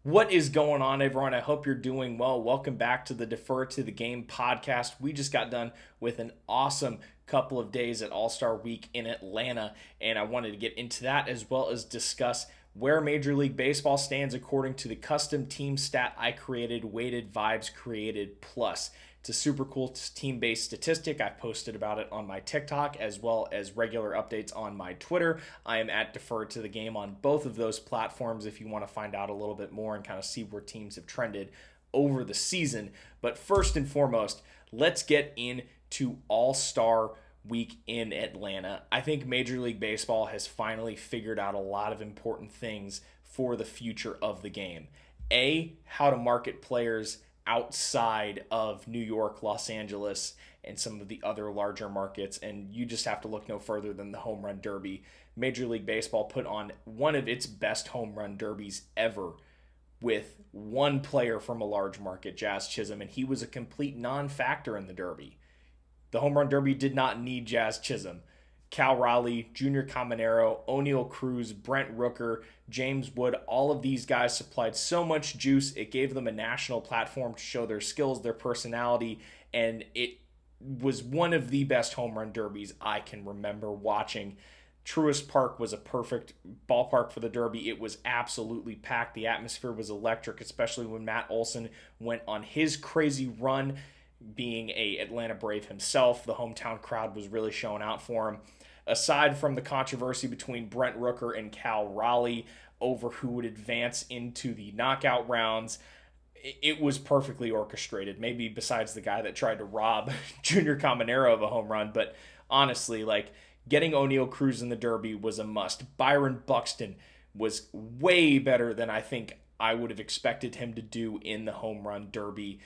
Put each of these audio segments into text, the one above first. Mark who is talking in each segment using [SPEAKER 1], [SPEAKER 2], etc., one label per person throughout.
[SPEAKER 1] What is going on, everyone? I hope you're doing well. Welcome back to the Defer to the Game podcast. We just got done with an awesome couple of days at All-Star Week in Atlanta, and I wanted to get into that as well as discuss where Major League Baseball stands according to the custom team stat I created, Weighted Vibes Created Plus. It's a super cool team-based statistic. I've posted about it on my TikTok as well as regular updates on my Twitter. I am at Defer to the Game on both of those platforms if you want to find out a little bit more and kind of see where teams have trended over the season. But first and foremost, let's get into All-Star Week in Atlanta. I think Major League Baseball has finally figured out a lot of important things for the future of the game. How to market players outside of New York, Los Angeles, and some of the other larger markets. And you just have to look no further than the Home Run Derby. Major League Baseball put on one of its best home run derbies ever with one player from a large market, Jazz Chisholm, and he was a complete non-factor in the Derby. The Home Run Derby did not need Jazz Chisholm. Cal Raleigh, Junior Caminero, O'Neal Cruz, Brent Rooker, James Wood, all of these guys supplied so much juice. It gave them a national platform to show their skills, their personality, and it was one of the best home run derbies I can remember watching. Truist Park was a perfect ballpark for the Derby. It was absolutely packed. The atmosphere was electric, especially when Matt Olson went on his crazy run. Being a Atlanta Brave himself, the hometown crowd was really showing out for him. Aside from the controversy between Brent Rooker and Cal Raleigh over who would advance into the knockout rounds, it was perfectly orchestrated. Maybe besides the guy that tried to rob Junior Caminero of a home run, but honestly, getting O'Neal Cruz in the Derby was a must. Byron Buxton was way better than I think I would have expected him to do in the home run derby.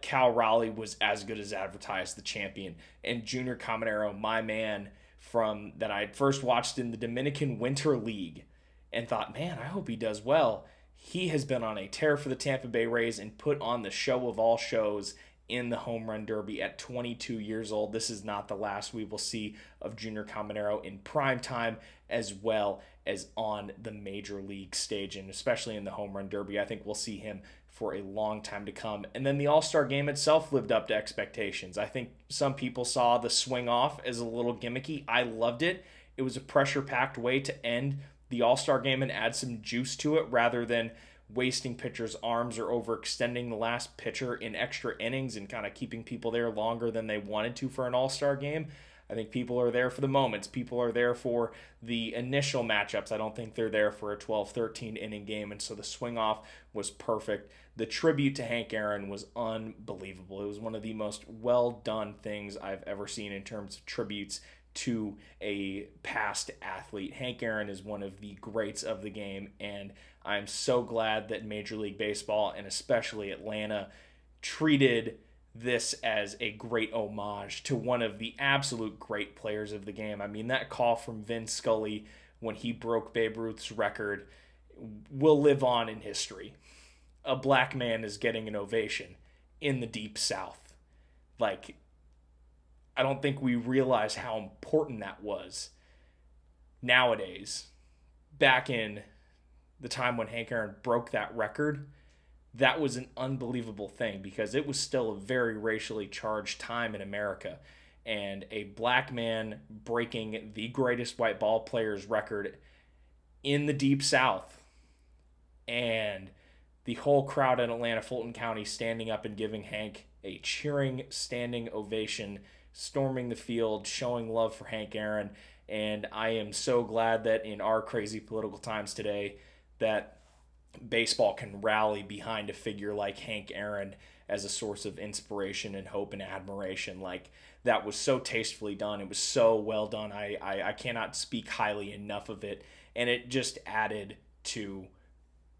[SPEAKER 1] Cal Raleigh was as good as advertised, the champion. And Junior Caminero, my man, from that I first watched in the Dominican Winter League and thought, man, I hope he does well. He has been on a tear for the Tampa Bay Rays and put on the show of all shows in the home run derby at 22 years old. This is not the last we will see of Junior Caminero in prime time as well as on the major league stage, and especially in the home run derby. I think we'll see him for a long time to come. And then the All-Star game itself lived up to expectations. I think some people saw the swing off as a little gimmicky. I loved it. It was a pressure-packed way to end the All-Star game and add some juice to it rather than wasting pitchers' arms or overextending the last pitcher in extra innings and kind of keeping people there longer than they wanted to for an All-Star game. I think people are there for the moments. People are there for the initial matchups. I don't think they're there for a 12, 13 inning game. And so the swing off was perfect. The tribute to Hank Aaron was unbelievable. It was one of the most well done things I've ever seen in terms of tributes to a past athlete. Hank Aaron is one of the greats of the game, and I'm so glad that Major League Baseball and especially Atlanta treated this as a great homage to one of the absolute great players of the game. I mean, that call from Vin Scully when he broke Babe Ruth's record will live on in history. A black man is getting an ovation in the Deep South. I don't think we realize how important that was nowadays. Back in the time when Hank Aaron broke that record, that was an unbelievable thing because it was still a very racially charged time in America. And a black man breaking the greatest white ball player's record in the Deep South. And the whole crowd in Atlanta, Fulton County, standing up and giving Hank a cheering, standing ovation, storming the field, showing love for Hank Aaron. And I am so glad that in our crazy political times today that baseball can rally behind a figure like Hank Aaron as a source of inspiration and hope and admiration. That was so tastefully done. It was so well done. I cannot speak highly enough of it. And it just added to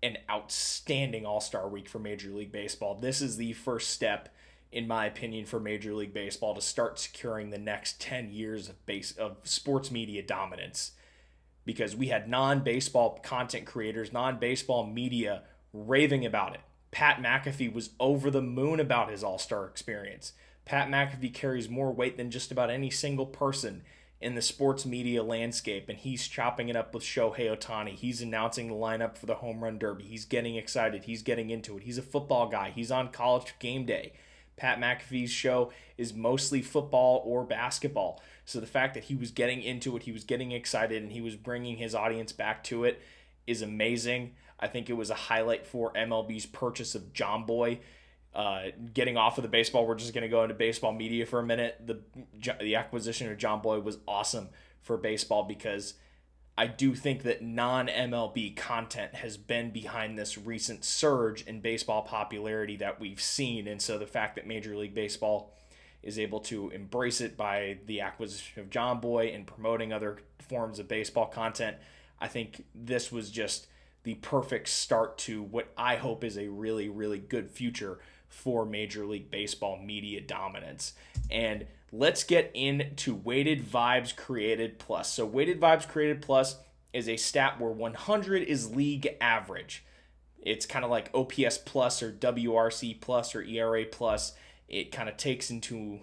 [SPEAKER 1] an outstanding All-Star week for Major League Baseball. This is the first step, in my opinion, for Major League Baseball to start securing the next 10 years of sports media dominance. Because we had non-baseball content creators, non-baseball media raving about it. Pat McAfee was over the moon about his All-Star experience. Pat McAfee carries more weight than just about any single person in the sports media landscape, and he's chopping it up with Shohei Ohtani. He's announcing the lineup for the home run derby. He's getting excited. He's getting into it. He's a football guy. He's on College Game Day. Pat McAfee's show is mostly football or basketball. So the fact that he was getting into it, he was getting excited, and he was bringing his audience back to it is amazing. I think it was a highlight for MLB's purchase of John Boy. Getting off of the baseball, we're just going to go into baseball media for a minute. The acquisition of John Boy was awesome for baseball because I do think that non-MLB content has been behind this recent surge in baseball popularity that we've seen. And so the fact that Major League Baseball is able to embrace it by the acquisition of John Boy and promoting other forms of baseball content, I think this was just the perfect start to what I hope is a really, really good future for Major League Baseball media dominance. And let's get into Weighted Vibes Created Plus. So Weighted Vibes Created Plus is a stat where 100 is league average. It's kind of like OPS plus or WRC plus or ERA plus. It kind of takes into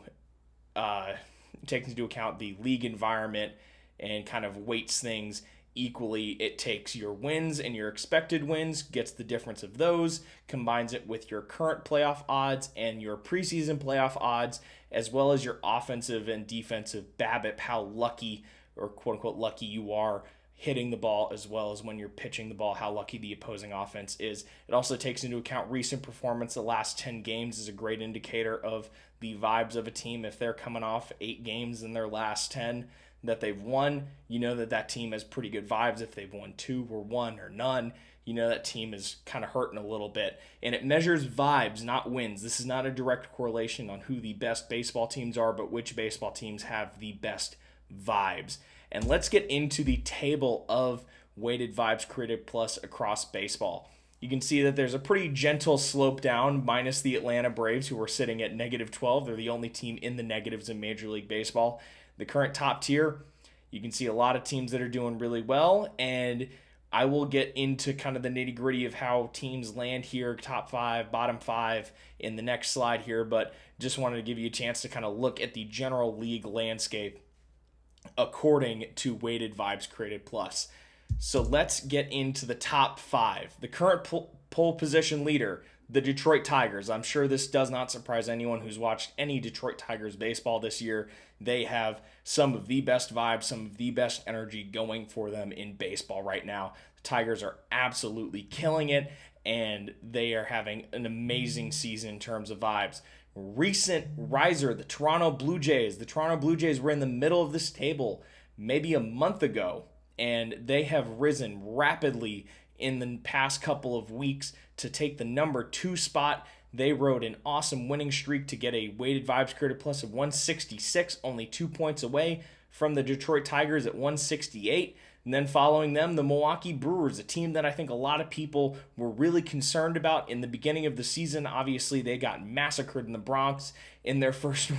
[SPEAKER 1] account the league environment and kind of weights things equally. It takes your wins and your expected wins, gets the difference of those, combines it with your current playoff odds and your preseason playoff odds, as well as your offensive and defensive BABIP, how lucky or quote unquote lucky you are hitting the ball, as well as when you're pitching the ball, how lucky the opposing offense is. It also takes into account recent performance. The last 10 games is a great indicator of the vibes of a team. If they're coming off 8 games in their last 10 that they've won, you know that team has pretty good vibes. If they've won 2 or 1 or none, you know that team is kind of hurting a little bit. And it measures vibes, not wins. This is not a direct correlation on who the best baseball teams are, but which baseball teams have the best vibes. And let's get into the table of Weighted Vibes Created Plus across baseball. You can see that there's a pretty gentle slope down, minus the Atlanta Braves, who are sitting at -12. They're the only team in the negatives in Major League Baseball. The current top tier, you can see a lot of teams that are doing really well, and I will get into kind of the nitty-gritty of how teams land here, top 5, bottom 5, in the next slide here, but just wanted to give you a chance to kind of look at the general league landscape according to Weighted Vibes Created Plus. So let's get into the top 5. The current pole position leader, the Detroit Tigers. I'm sure this does not surprise anyone who's watched any Detroit Tigers baseball this year. They have some of the best vibes, some of the best energy going for them in baseball right now. The Tigers are absolutely killing it, and they are having an amazing season in terms of vibes. Recent riser, the Toronto Blue Jays. The Toronto Blue Jays were in the middle of this table maybe a month ago, and they have risen rapidly in the past couple of weeks to take the number 2 spot. They rode an awesome winning streak to get a Weighted Vibes Created Plus of 166, only 2 points away from the Detroit Tigers at 168. And then following them, the Milwaukee Brewers, a team that I think a lot of people were really concerned about in the beginning of the season. Obviously, they got massacred in the Bronx in their first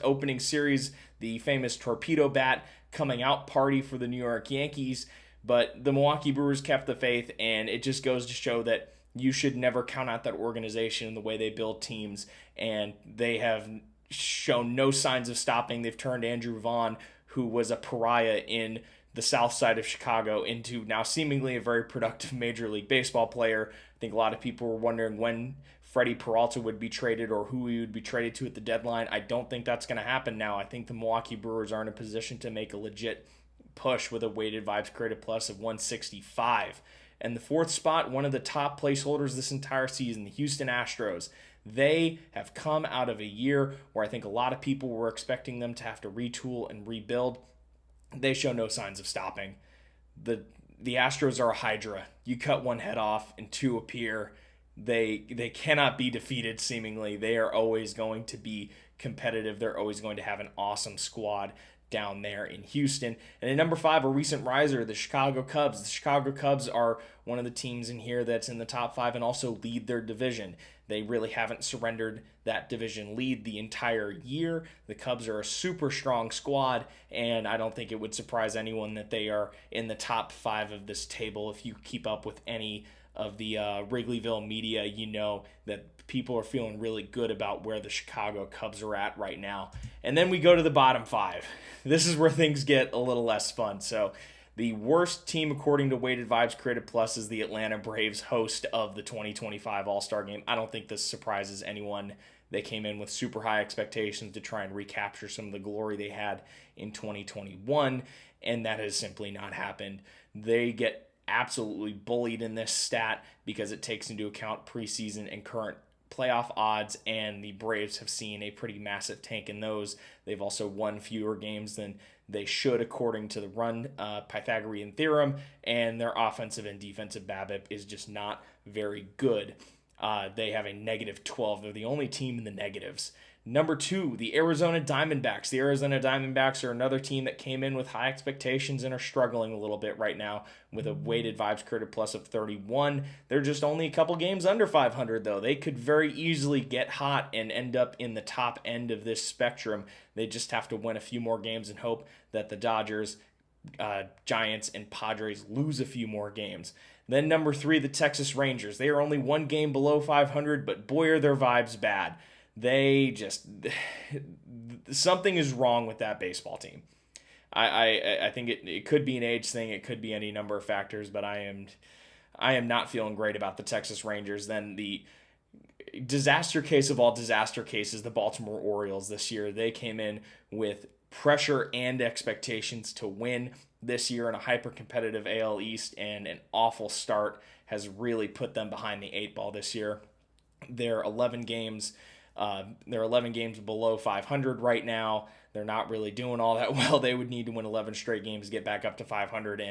[SPEAKER 1] opening series, the famous torpedo bat coming out party for the New York Yankees. But the Milwaukee Brewers kept the faith, and it just goes to show that you should never count out that organization and the way they build teams, and they have shown no signs of stopping. They've turned Andrew Vaughn, who was a pariah in the south side of Chicago, into now seemingly a very productive Major League Baseball player. I think a lot of people were wondering when Freddie Peralta would be traded or who he would be traded to at the deadline. I don't think that's going to happen now. I think the Milwaukee Brewers are in a position to make a legit push with a Weighted Vibes Created Plus of 165. And the 4th spot, one of the top placeholders this entire season, the Houston Astros. They have come out of a year where I think a lot of people were expecting them to have to retool and rebuild. They show no signs of stopping. The Astros are a hydra. You cut one head off and 2 appear. They cannot be defeated, seemingly. They are always going to be competitive. They're always going to have an awesome squad down there in Houston. And at number 5, a recent riser, the Chicago Cubs. The Chicago Cubs are one of the teams in here that's in the top 5 and also lead their division. They really haven't surrendered that division lead the entire year. The Cubs are a super strong squad, and I don't think it would surprise anyone that they are in the top 5 of this table if you keep up with any of the Wrigleyville media, you know that people are feeling really good about where the Chicago Cubs are at right now. And then we go to the bottom 5. This is where things get a little less fun. So the worst team according to Weighted Vibes Created Plus is the Atlanta Braves, host of the 2025 All-Star Game. I don't think this surprises anyone. They came in with super high expectations to try and recapture some of the glory they had in 2021, and that has simply not happened. They get absolutely bullied in this stat because it takes into account preseason and current playoff odds, and the Braves have seen a pretty massive tank in those. They've also won fewer games than they should according to the run Pythagorean theorem, and their offensive and defensive BABIP is just not very good. They have a -12. They're the only team in the negatives. Number 2, the Arizona Diamondbacks. The Arizona Diamondbacks are another team that came in with high expectations and are struggling a little bit right now with a Weighted Vibes Created Plus of 31. They're just only a couple games under 500, though. They could very easily get hot and end up in the top end of this spectrum. They just have to win a few more games and hope that the Dodgers, Giants, and Padres lose a few more games. Then number 3, the Texas Rangers. They are only one game below 500, but boy are their vibes bad. They just something is wrong with that baseball team. I think it could be an age thing. It could be any number of factors, but I am not feeling great about the Texas Rangers. Then the disaster case of all disaster cases, the Baltimore Orioles this year. They came in with pressure and expectations to win this year in a hyper-competitive AL East, and an awful start has really put them behind the 8 ball this year. They're 11 games below 500 right now. They're not really doing all that well. They would need to win 11 straight games to get back up to 500,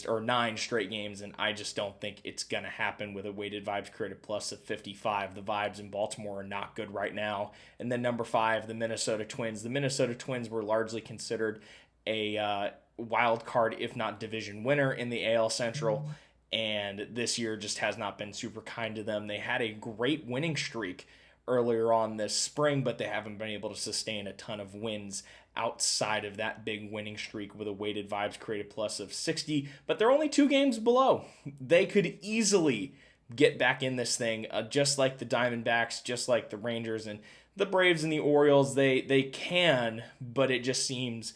[SPEAKER 1] or 9 straight games, and I just don't think it's going to happen with a Weighted Vibes Created Plus of 55. The vibes in Baltimore are not good right now. And then number 5, the Minnesota Twins. The Minnesota Twins were largely considered a wild card, if not division winner in the AL Central, and this year just has not been super kind to them. They had a great winning streak earlier on this spring, but they haven't been able to sustain a ton of wins outside of that big winning streak with a Weighted Vibes Created Plus of 60, but they're only 2 games below. They could easily get back in this thing, just like the Diamondbacks, just like the Rangers and the Braves and the Orioles. They can, but it just seems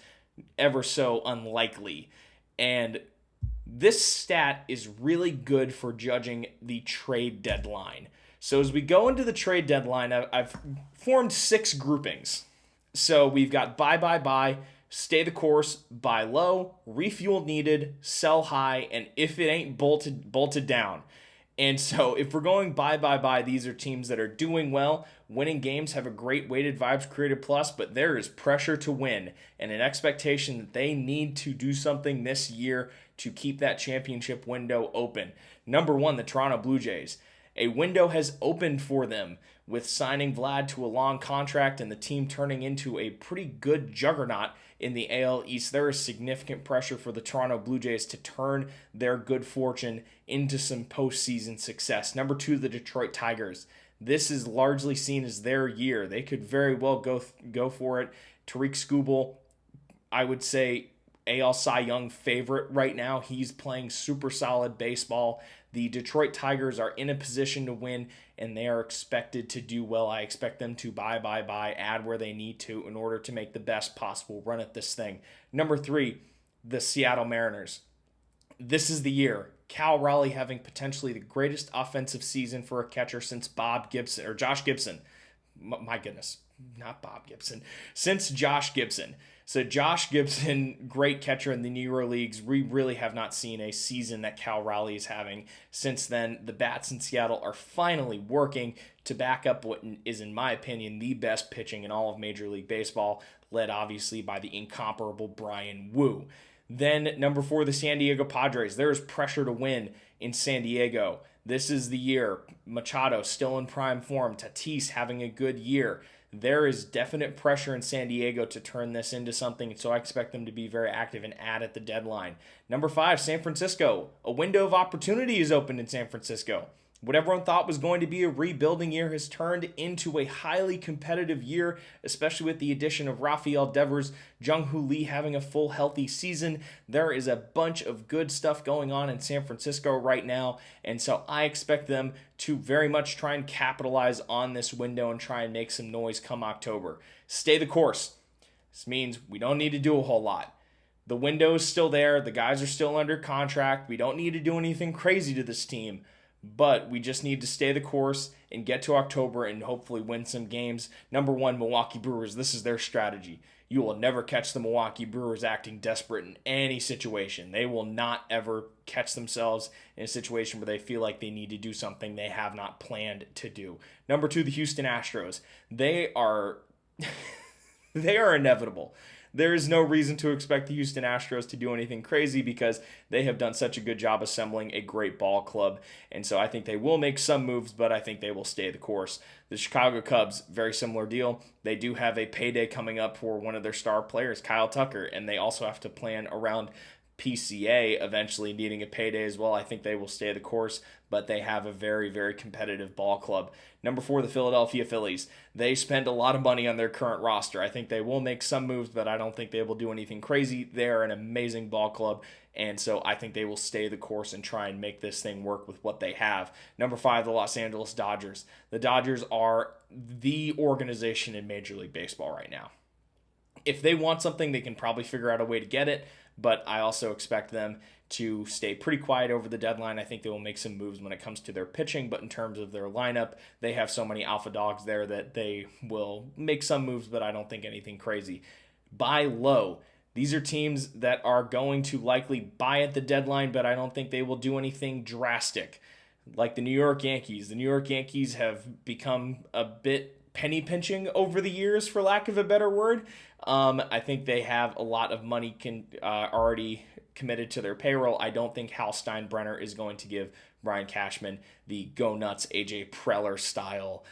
[SPEAKER 1] ever so unlikely. And this stat is really good for judging the trade deadline. So as we go into the trade deadline, I've formed 6 groupings. So we've got buy, stay the course, buy low, refuel needed, sell high, and if it ain't bolted down. And so if we're going buy, these are teams that are doing well, winning games, have a great Weighted Vibes Created Plus, but there is pressure to win and an expectation that they need to do something this year to keep that championship window open. Number 1, the Toronto Blue Jays. A window has opened for them with signing Vlad to a long contract and the team turning into a pretty good juggernaut in the AL East. There is significant pressure for the Toronto Blue Jays to turn their good fortune into some postseason success. Number 2, the Detroit Tigers. This is largely seen as their year. They could very well go for it. Tariq Skubal, I would say, AL Cy Young favorite right now. He's playing super solid baseball. The Detroit Tigers are in a position to win, and they are expected to do well. I expect them to buy, add where they need to in order to make the best possible run at this thing. Number 3, the Seattle Mariners. This is the year. Cal Raleigh having potentially the greatest offensive season for a catcher since Josh Gibson. My goodness, not Bob Gibson. Since Josh Gibson. So Josh Gibson, great catcher in the Negro Leagues. We really have not seen a season that Cal Raleigh is having. Since then, the bats in Seattle are finally working to back up what is, in my opinion, the best pitching in all of Major League Baseball, led obviously by the incomparable Brian Wu. Then number 4, the San Diego Padres. There is pressure to win in San Diego. This is the year. Machado still in prime form. Tatis having a good year. There is definite pressure in San Diego to turn this into something, so I expect them to be very active and add at the deadline. Number 5, San Francisco. A window of opportunity is opened in San Francisco. What everyone thought was going to be a rebuilding year has turned into a highly competitive year, especially with the addition of Rafael Devers, Jung-Hoo Lee having a full healthy season. There is a bunch of good stuff going on in San Francisco right now, and so I expect them to very much try and capitalize on this window and try and make some noise come October. Stay the course. This means we don't need to do a whole lot. The window is still there. The guys are still under contract. We don't need to do anything crazy to this team. But we just need to stay the course and get to October and hopefully win some games. Number one, Milwaukee Brewers, this is their strategy. You will never catch the Milwaukee Brewers acting desperate in any situation. They will not ever catch themselves in a situation where they feel like they need to do something they have not planned to do. Number two, the Houston Astros. They are they are inevitable. There is no reason to expect the Houston Astros to do anything crazy because they have done such a good job assembling a great ball club. And so I think they will make some moves, but I think they will stay the course. The Chicago Cubs, very similar deal. They do have a payday coming up for one of their star players, Kyle Tucker, and they also have to plan around PCA eventually needing a payday as well. I think they will stay the course, but they have a very, very competitive ball club. Number four, the Philadelphia Phillies. They spend a lot of money on their current roster. I think they will make some moves, but I don't think they will do anything crazy. They are an amazing ball club, and so I think they will stay the course and try and make this thing work with what they have. Number five, the Los Angeles Dodgers. The Dodgers are the organization in Major League Baseball right now. If they want something, they can probably figure out a way to get it, but I also expect them to stay pretty quiet over the deadline. I think they will make some moves when it comes to their pitching, but in terms of their lineup, they have so many alpha dogs there that they will make some moves, but I don't think anything crazy. Buy low. These are teams that are going to likely buy at the deadline, but I don't think they will do anything drastic. Like the New York Yankees. The New York Yankees have become a bit penny pinching over the years, for lack of a better word. I think they have a lot of money already committed to their payroll. I don't think Hal Steinbrenner is going to give Brian Cashman the go nuts AJ Preller style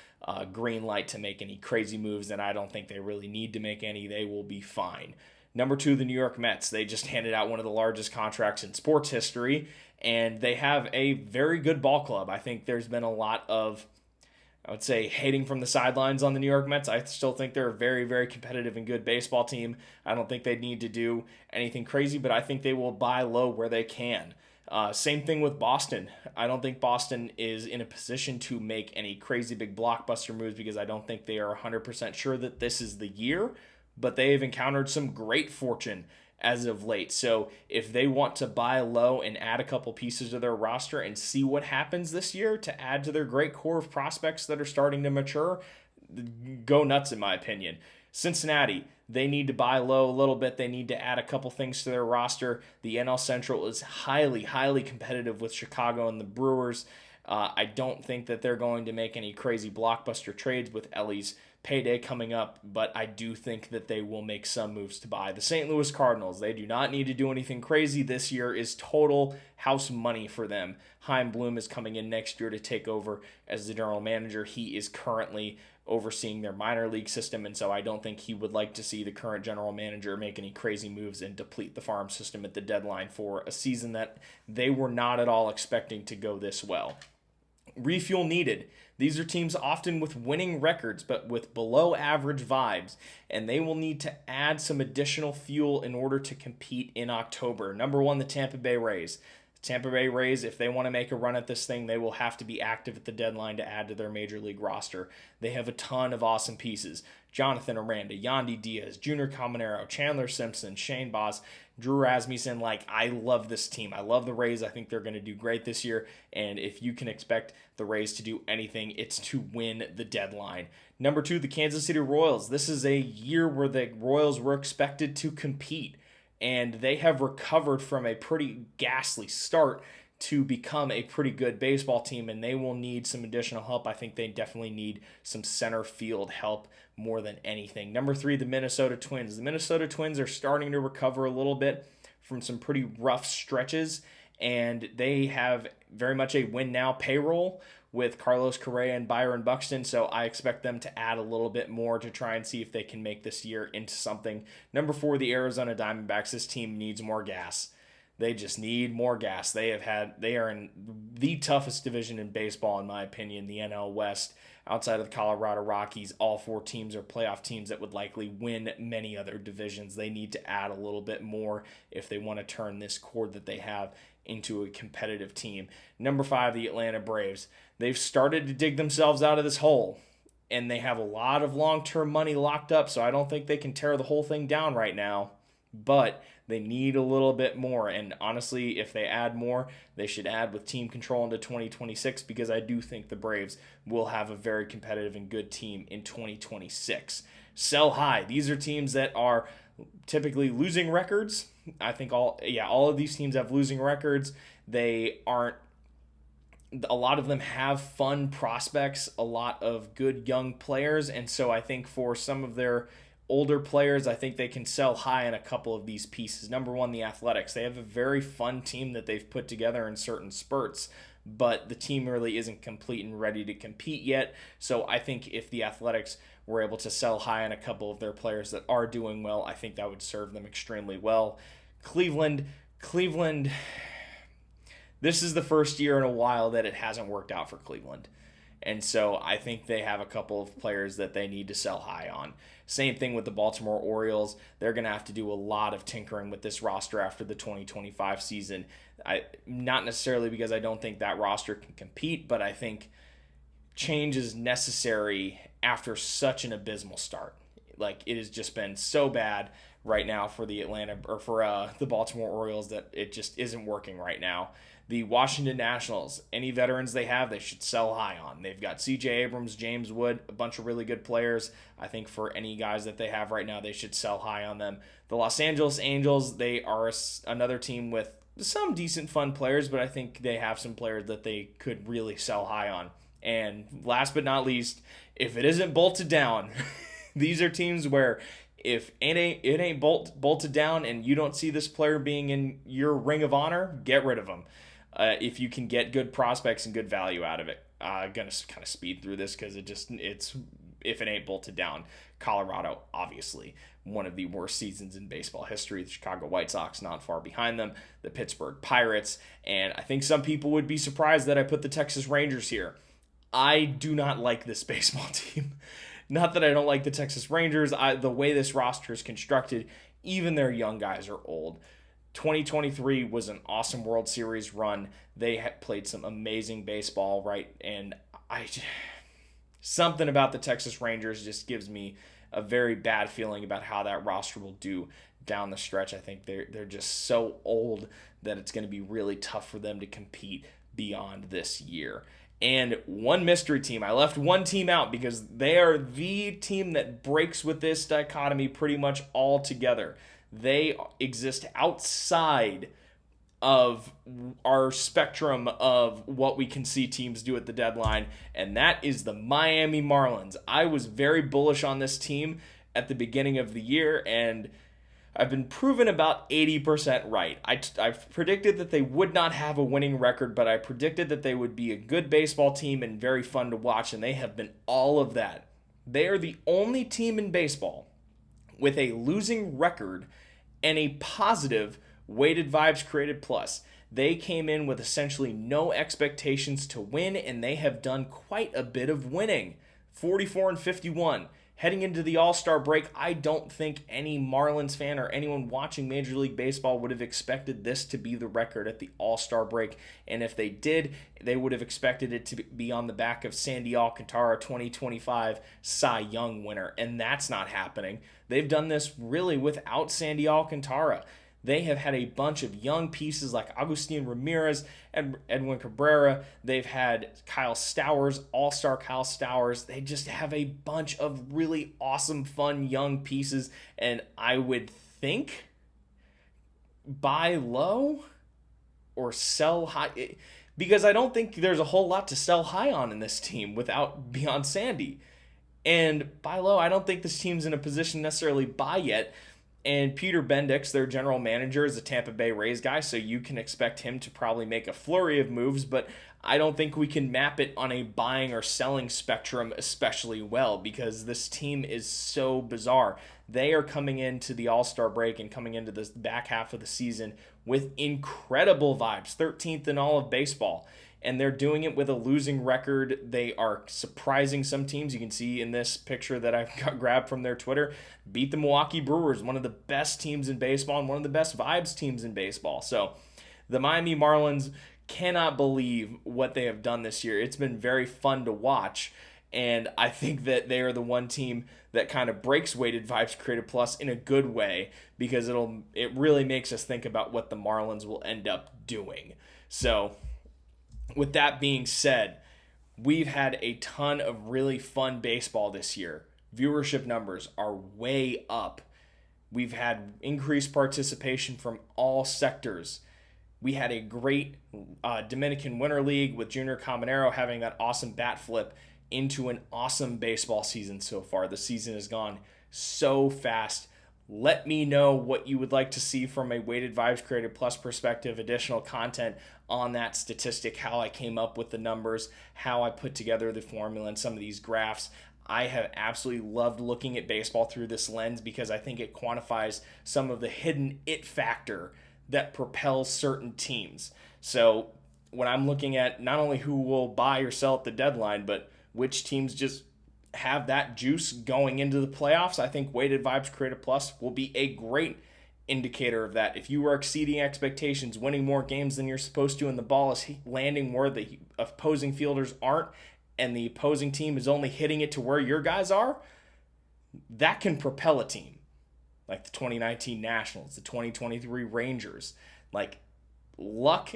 [SPEAKER 1] green light to make any crazy moves, and I don't think they really need to make any. They will be fine. Number two, the New York Mets. They just handed out one of the largest contracts in sports history, and they have a very good ball club. I think there's been a lot of, I would say, hating from the sidelines on the New York Mets. I still think they're a very, very competitive and good baseball team. I don't think they need to do anything crazy, but I think they will buy low where they can. Same thing with Boston. I don't think Boston is in a position to make any crazy big blockbuster moves because I don't think they are 100% sure that this is the year, but they have encountered some great fortune as of late. So if they want to buy low and add a couple pieces to their roster and see what happens this year to add to their great core of prospects that are starting to mature, go nuts in my opinion. Cincinnati, they need to buy low a little bit. They need to add a couple things to their roster. The NL Central is highly, highly competitive with Chicago and the Brewers. I don't think that they're going to make any crazy blockbuster trades with Ellie's payday coming up, but I do think that they will make some moves to buy. The St. Louis Cardinals, they do not need to do anything crazy. This year is total house money for them. Chaim Bloom is coming in next year to take over as the general manager. He is currently overseeing their minor league system, and so I don't think he would like to see the current general manager make any crazy moves and deplete the farm system at the deadline for a season that they were not at all expecting to go this well. Refuel needed. These are teams often with winning records, but with below average vibes, and they will need to add some additional fuel in order to compete in October. Number one, the Tampa Bay Rays. Tampa Bay Rays, if they want to make a run at this thing, they will have to be active at the deadline to add to their major league roster. They have a ton of awesome pieces. Jonathan Aranda, Yandy Diaz, Junior Caminero, Chandler Simpson, Shane Baz, Drew Rasmussen. I love this team. I love the Rays. I think they're going to do great this year. And if you can expect the Rays to do anything, it's to win the deadline. Number two, the Kansas City Royals. This is a year where the Royals were expected to compete, and they have recovered from a pretty ghastly start to become a pretty good baseball team, and they will need some additional help. I think they definitely need some center field help more than anything. Number three, the Minnesota Twins. The Minnesota Twins are starting to recover a little bit from some pretty rough stretches, and they have very much a win-now payroll with Carlos Correa and Byron Buxton, so I expect them to add a little bit more to try and see if they can make this year into something. Number four, the Arizona Diamondbacks. This team needs more gas. They just need more gas. They are in the toughest division in baseball, in my opinion, the NL West. Outside of the Colorado Rockies, all 4 teams are playoff teams that would likely win many other divisions. They need to add a little bit more if they want to turn this core that they have into a competitive team. Number 5, the Atlanta Braves. They've started to dig themselves out of this hole, and they have a lot of long-term money locked up, so I don't think they can tear the whole thing down right now. But they need a little bit more, and honestly, if they add more, they should add with team control into 2026, because I do think the Braves will have a very competitive and good team in 2026. Sell high. These are teams that are typically losing records. I think all of these teams have losing records. They aren't. A lot of them have fun prospects, a lot of good young players, and so I think for some of their older players, I think they can sell high on a couple of these pieces. Number 1, the Athletics. They have a very fun team that they've put together in certain spurts, but the team really isn't complete and ready to compete yet. So I think if the Athletics were able to sell high on a couple of their players that are doing well, I think that would serve them extremely well. Cleveland, this is the first year in a while that it hasn't worked out for Cleveland. And so I think they have a couple of players that they need to sell high on. Same thing with the Baltimore Orioles. They're going to have to do a lot of tinkering with this roster after the 2025 season. Not necessarily because I don't think that roster can compete, but I think change is necessary after such an abysmal start. Like, it has just been so bad right now for the Baltimore Orioles that it just isn't working right now. The Washington Nationals, any veterans they have, they should sell high on. They've got C.J. Abrams, James Wood, a bunch of really good players. I think for any guys that they have right now, they should sell high on them. The Los Angeles Angels, they are another team with some decent fun players, but I think they have some players that they could really sell high on. And last but not least, if it isn't bolted down, these are teams where if it ain't bolted down and you don't see this player being in your ring of honor, get rid of them. If you can get good prospects and good value out of it. I'm going to kind of speed through this because it's if it ain't bolted down. Colorado, obviously, one of the worst seasons in baseball history. The Chicago White Sox not far behind them. The Pittsburgh Pirates. And I think some people would be surprised that I put the Texas Rangers here. I do not like this baseball team. Not that I don't like the Texas Rangers. The way this roster is constructed, even their young guys are old. 2023 was an awesome World Series run. They had played some amazing baseball, right? And something about the Texas Rangers just gives me a very bad feeling about how that roster will do down the stretch. I think they're just so old that it's going to be really tough for them to compete beyond this year. And one mystery team, I left one team out because they are the team that breaks with this dichotomy pretty much altogether. They exist outside of our spectrum of what we can see teams do at the deadline, and that is the Miami Marlins. I was very bullish on this team at the beginning of the year, and I've been proven about 80% right. I've predicted that they would not have a winning record, but I predicted that they would be a good baseball team and very fun to watch, and they have been all of that. They are the only team in baseball with a losing record and a positive weighted Vibes created plus. They came in with essentially no expectations to win, and they have done quite a bit of winning. 44-51. Heading into the All-Star break, I don't think any Marlins fan or anyone watching Major League Baseball would have expected this to be the record at the All-Star break. And if they did, they would have expected it to be on the back of Sandy Alcantara, 2025 Cy Young winner. And that's not happening. They've done this really without Sandy Alcantara. They have had a bunch of young pieces like Agustin Ramirez and Edwin Cabrera. They've had Kyle Stowers, All-Star Kyle Stowers. They just have a bunch of really awesome, fun, young pieces. And I would think buy low or sell high. Because I don't think there's a whole lot to sell high on in this team beyond Sandy. And buy low, I don't think this team's in a position necessarily buy yet. And Peter Bendix, their general manager, is a Tampa Bay Rays guy, so you can expect him to probably make a flurry of moves, but I don't think we can map it on a buying or selling spectrum especially well because this team is so bizarre. They are coming into the All-Star break and coming into this back half of the season with incredible vibes, 13th in all of baseball. And they're doing it with a losing record. They are surprising some teams. You can see in this picture that I've got grabbed from their Twitter, beat the Milwaukee Brewers, one of the best teams in baseball and one of the best vibes teams in baseball. So the Miami Marlins cannot believe what they have done this year. It's been very fun to watch. And I think that they are the one team that kind of breaks Weighted Vibes Creative Plus in a good way, because it really makes us think about what the Marlins will end up doing. So with that being said, we've had a ton of really fun baseball this year. Viewership numbers are way up. We've had increased participation from all sectors. We had a great Dominican Winter League with Junior Caminero having that awesome bat flip into an awesome baseball season so far. The season has gone so fast. Let me know what you would like to see from a Weighted Vibes Creative Plus perspective, additional content on that statistic, how I came up with the numbers, how I put together the formula and some of these graphs. I have absolutely loved looking at baseball through this lens because I think it quantifies some of the hidden it factor that propels certain teams. So when I'm looking at not only who will buy or sell at the deadline, but which teams just have that juice going into the playoffs, I think Weighted Vibes Creative Plus will be a great indicator of that. If you are exceeding expectations, winning more games than you're supposed to, and the ball is landing where the opposing fielders aren't, and the opposing team is only hitting it to where your guys are, that can propel a team. Like the 2019 Nationals, the 2023 Rangers. Like luck,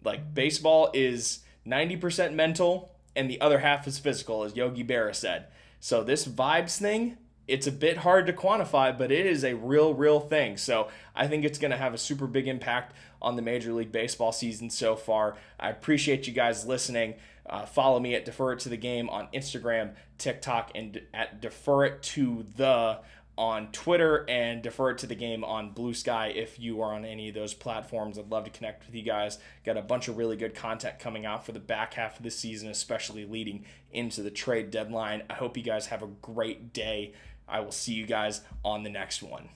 [SPEAKER 1] like baseball is 90% mental, and the other half is physical, as Yogi Berra said. So this vibes thing, it's a bit hard to quantify, but it is a real thing. So I think it's going to have a super big impact on the Major League Baseball season so far. I appreciate you guys listening. Follow me at Defer It to the Game on Instagram, TikTok, and at Defer It to the on Twitter, and Defer It to the Game on Blue Sky if you are on any of those platforms. I'd love to connect with you guys. Got a bunch of really good content coming out for the back half of the season, especially leading into the trade deadline. I hope you guys have a great day. I will see you guys on the next one.